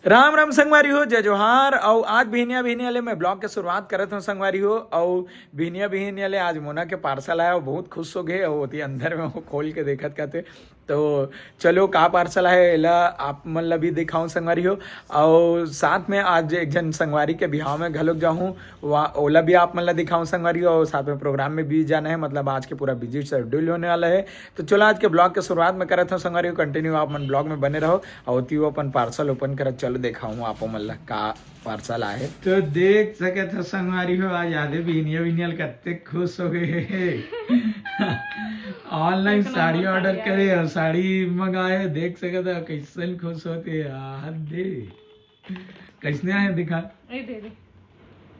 राम राम संगवारी हो, जय जोहार। और आज भिनिया भिनिया ले मैं ब्लॉग के शुरुआत करत हूँ संगवारी हो। और भिनिया भिनिया ले आज मोना के पार्सल आया, बहुत खुश हो गए। और अंदर में वो खोल के देखत कहते तो चलो का पार्सल है एला आप मन ला भी दिखाऊं संगवारी हो। और साथ में आज एक जन संगवारी के बिहाव में घलोक जाऊँ, ओला भी आप मन ला दिखाऊं संगवारी हो। और साथ में प्रोग्राम में भी जाना है, मतलब आज के पूरा बिजी शेड्यूल होने वाला है। तो चलो आज के ब्लॉग के शुरुआत में करत हूँ संगवारी हो। कंटिन्यू आप मन ब्लॉग में बने रहो और ती अपन पार्सल ओपन करत चलो दिखाऊं आपो मन ला का पार्सल आए। तो देख सके थे संगवारी हो, आज यादे भिनिया भिनियल कत्ते खुश हो गए। ऑनलाइन साड़ी ऑर्डर करे और साड़ी मंगाए, देख सके था कैसे खुश होते यार। दे कैसने आए दिखा, दे दे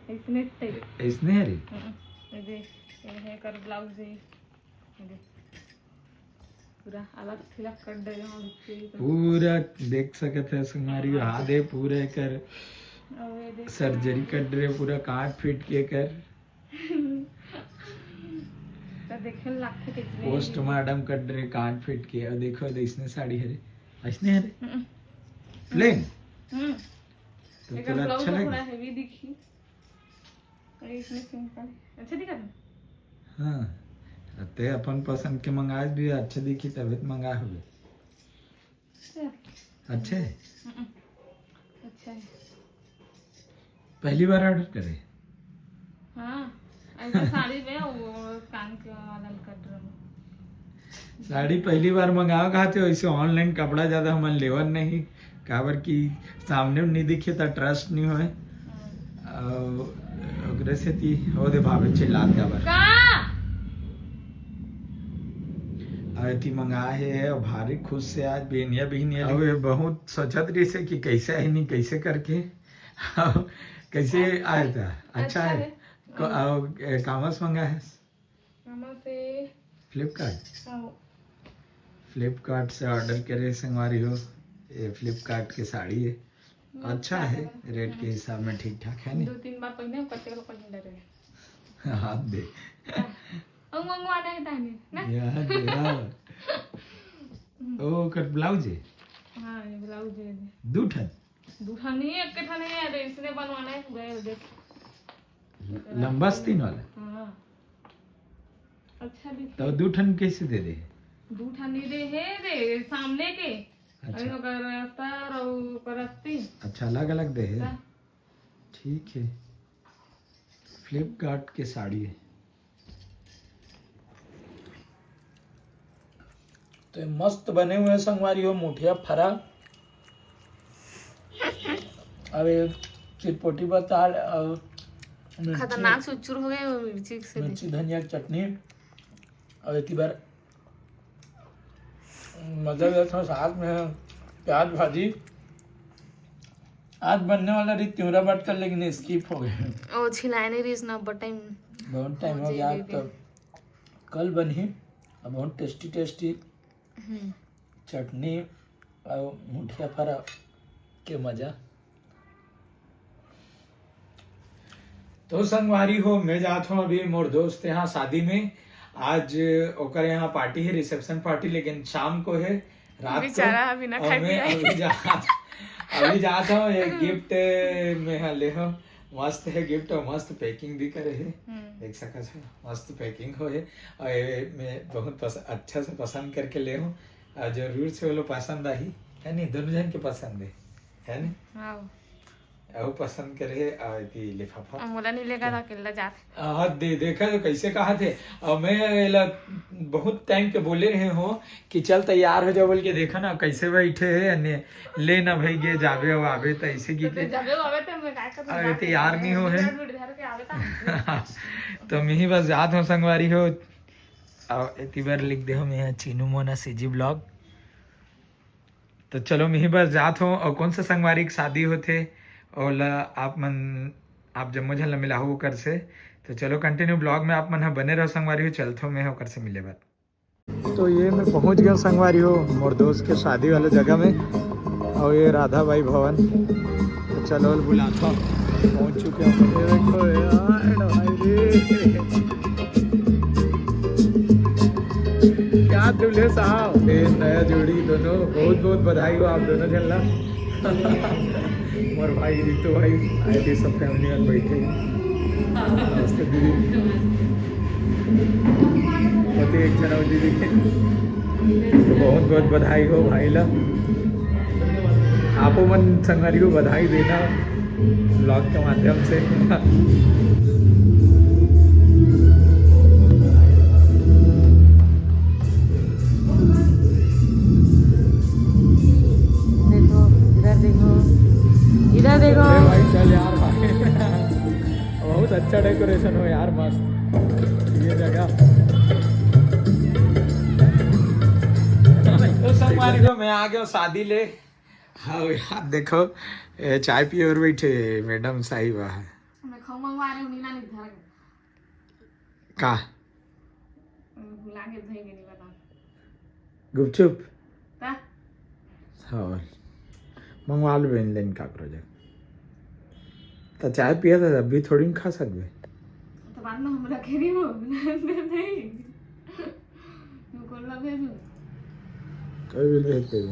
इसने इसने है रे दे ये कर ब्लाउज है पूरा अलग थिलक कर दे पूरा देख सके थे संगवारी हो। आधे पूरे कर सर्जरी कर रहे, पूरा काट फिट के कर पोस्टमार्टम कर रहे, काट फिट के। और देखो इसने साड़ी है रे, इसने है रे प्लेन। तो पूरा अच्छा लगा, थोड़ा हेवी दिखी और इसमें सिंपल अच्छा दिखा। हाँ ते अपन पसंद के मंगाए भी अच्छे दिखी तभी तो मंगा होगे। अच्छे अच्छा है, पहली बार ऑर्डर करे। हाँ ऐसा साड़ी में वो कान के वाला कर रहा हूँ। साड़ी पहली बार मंगाओ खाते हो, ऐसे ऑनलाइन कपड़ा ज्यादा हमन लेवर नहीं काबर की सामने नहीं दिखे तो ट्रस्ट नहीं होए। ओकरे से ती हो दे भावे चिल्लात काबर आती मंगाए है। और भारी खुश से आज बेनिया बिनिया अबे बहुत सोचत रही से कि कैसे है नहीं कैसे करके कैसे आया था। अच्छा है कामस मंगा है से फ्लिपकार्ट से ऑर्डर करे संगवारी हो। ये फ्लिपकार्ट की साड़ी है, अच्छा है रेट के हिसाब में ठीक ठाक है। नहीं 2-3 बार पहने कच्चे को पहन रहे हाथ दे और मंगवाना है ताने ना यार यार ओ कट ब्लाउज है। हां ये ब्लाउज है दूठन नहीं एक के ठन है अरे इसने बनवाना है पूरा देख लंबा स्तीन वाला। हां अच्छा दिख तो दूठन कैसे दे दे? दूठन नहीं दे है रे सामने के। अच्छा और रास्ता और परस्ती अच्छा अलग अलग दे है, ठीक है। फ्लिपकार्ट के साड़ी है तो मस्त बने हुए संगवारी हो। मुठिया फरा अबे चिरपोटी बता खतरनाक सुचुर हो गए मिर्ची से मिर्ची धनिया की चटनी। और इतनी बार मजा था साथ में प्याज भाजी। आज बनने वाला रही त्योरा बट कर लेकिन स्किप हो गए। ओ छिलाए नहीं रही ना टाइम बहुत टाइम हो गया। तो कल बनी और बहुत टेस्टी चटनी और मुठिया फरा के मजा। तो संगवारी हो मैं जाता हूँ अभी मोर दोस्त यहाँ शादी में। आज ओकर यहाँ पार्टी है, रिसेप्शन पार्टी, लेकिन शाम को है रात को। और मैं अभी जाता हूँ एक गिफ्ट में ले हो। मस्त है गिफ्ट और मस्त पैकिंग भी करे है, देख सका है मस्त पैकिंग हो है। और मैं बहुत अच्छा से पसंद करके ले हूँ। जरूर से वो लोग पसंद आई है नहीं, दोनों जन के पसंद है नहीं वो पसंद करे लिफाफा मोला नहीं लेगा था अकेला जाते। हाँ देखा तो कैसे कहा थे। और मैं बहुत टाइम के बोले रहे हो कि चल तैयार हो जाओ बोल के, देखा ना कैसे बैठे है ले ना भाई गे जाबे और आबे तो ऐसे की तैयार नहीं हो है। तो मैं ही बस जात हूँ संगवारी हो। और इतनी बार लिख दे हम यहाँ चीनू मोना सीजी ब्लॉग। तो चलो मैं ही बस जात हूँ। और कौन सा संगवारी की शादी होते और आप जम्मू झल मिला हो कर से। तो चलो कंटिन्यू ब्लॉग में आप मन बने रहो संगवारी हो। चलते हो मैं होकर से मिले बात। तो ये मैं पहुंच गया संगवारी हो मोर दोस्त के शादी वाले जगह में। और ये राधा बाई भवन। तो चलो बुलाता हूँ, पहुंच चुके हैं। क्या दूल्हे साहब नया जोड़ी दोनों, बहुत बहुत बधाई हो आप दोनों झल्ला। और भाई रितु भाई आए थे, सब फैमिली में बैठे नमस्ते दीदी पति एक जना दीदी के तो बहुत बहुत बधाई हो भाई ला। आपो मन संगरी को बधाई देना ब्लॉग के माध्यम से। इधर देखो अरे भाई चल यार भाई बहुत अच्छा डेकोरेशन हो यार, मस्त ये जगह। तो संगवारी को मैं आ गया शादी ले। हाँ यार देखो चाय पिए और बैठे मैडम साहिबा है। मैं खाऊं मंगवा रही हूं, नीना नहीं घर का भुला के भाई के नहीं बता गुपचुप ता हाँ मंगवा लो बेन लेन का प्रोजेक्ट तो चाय पिया था अभी थोड़ी ना खा सकते तो बाद में हम रखे नहीं वो नहीं तू कौन ला भेजूं कोई भी भेजते हो।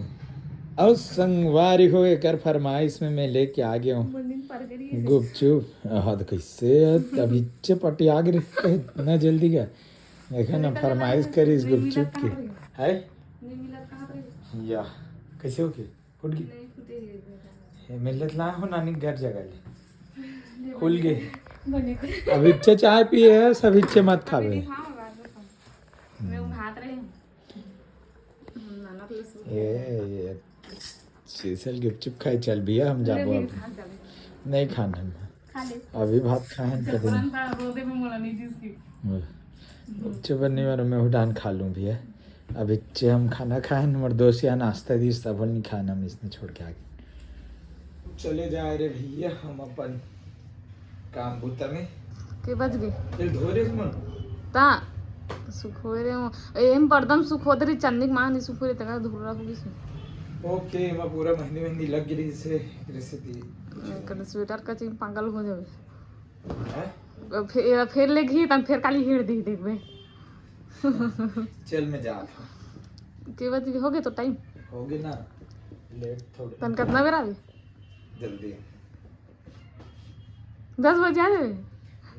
अब संगवारी हो एक फरमाइश में मैं लेके आ गया हूँ मंदिर पर करी गुपचुप। हाँ तो कैसे अभी पट्टी आ गई इतना जल्दी क्या देखा ना फरमाइश करी इस गुपचुप की है नहीं मिला कहां पे या कैसे हो गई फुट गई नहीं फुटे मिलत ला हो नानी घर जगह ले खुल गए बने को अब इच्छे चाय पिए है सब इच्छे मत खावे हां बाद में खाऊं मैं हाथ रहे नाना प्लस ये सीसल गुपचुप खाई चल भैया हम जाबो अब नहीं खाना खा ले अभी भात खाए तो पुरान था रोदे में मोला नहीं जिसकी गुपचुप बनने वाला मैं उठान खा लूँ भैया। अब इच्छे हम खाना खाए हमारे दोस्त यहाँ नाश्ता दी सब नहीं खाना हम इसने छोड़ के आगे चले जा रहे भैया हम अपन काम भूता में के बज गए फिर धोरे मन ता सुखोरे एम परदम सुखोदरी चन्निक मां नहीं सुखोरे तका धुरा होगी सु ओके मैं पूरा मेहंदी मेहंदी लग गई से रेसिपी कर स्वेटर का चिंग पागल हो जावे है फिर ले घी तन फिर काली हिड़ दी देखबे चल मैं जा के बज गए हो गए तो टाइम हो गया ना लेट थोड़े तन कितना बेरा आवे जल्दी 10 बजे आ जावे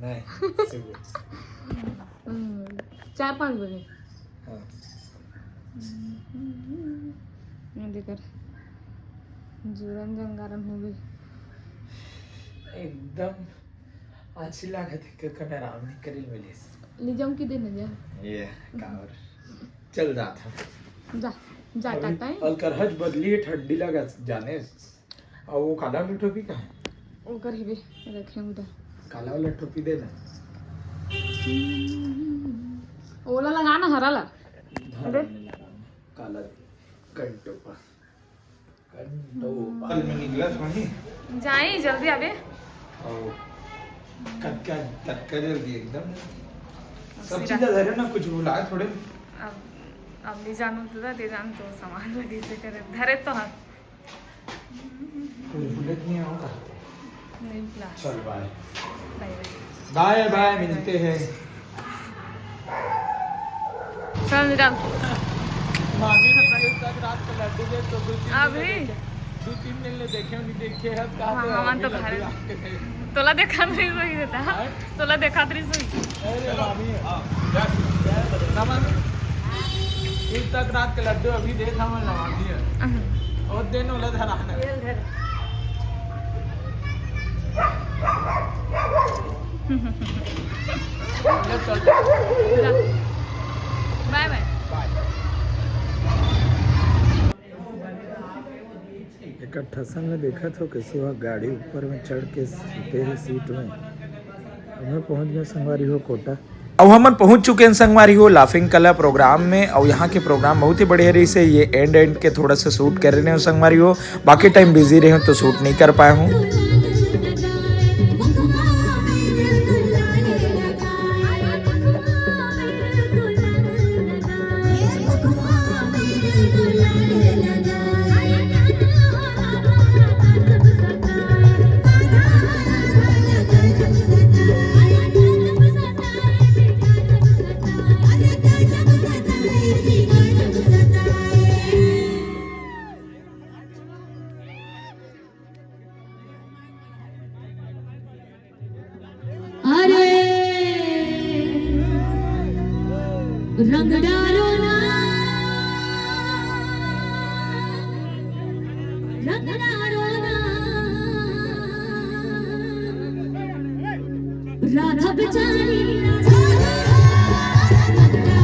नहीं सुबह 4-5 बजे हाँ मैं देकर जुरन जंगारन हो गई एकदम अच्छी लागत है कि कने आराम नहीं करी मिली ले जाऊं कि देने जा ये कावर चल जाता जा जा टाटा है और करहज बदली है ठंडी लगा जाने और वो काला वाला टोपी का है ओ कर हेबे रखे उधर काला वाला टोपी दे ना ओला लगाना हरा ला अरे काला कंटो पर में निकला वही जाए जल्दी आवे और कटका तटका जल्दी एकदम सब चीजें धरे ना कुछ बुलाए थोड़े अब नहीं जानू तो दे जान तो सामान लगी से करे धरे तो हाथ कुछ बुलेट नहीं होगा नहीं प्ला चल बाय बाय बाय बाय मिलते हैं चल निराम मामी ने तक रात को लड्डू दे तो अभी 2-3 दिन ले देखे नहीं देखे है हाँ हम तो घर तोला देखा नहीं सही देता तोला देखा नहीं सही अरे मामी नमन इस तक रात के लड्डू अभी देखा मैं लगा दिया और दिन वाला धराना बाय बाय एक ठसन में देखा था कैसे वह गाड़ी ऊपर में चढ़ के सीते हैं सीट में। हमें पहुंच गए संगवारी हो कोटा। अब हम पहुंच चुके हैं संगवारी हो लाफिंग कला प्रोग्राम में और यहाँ के प्रोग्राम बहुत ही बढ़िया रही से ये एंड के थोड़ा सा शूट कर रहे हैं संगवारी हो बाकी टाइम बिजी रहे तो शूट नहीं कर पाए हूँ। रंग डारो ना रंग डारो ना राधा बेचारी राधा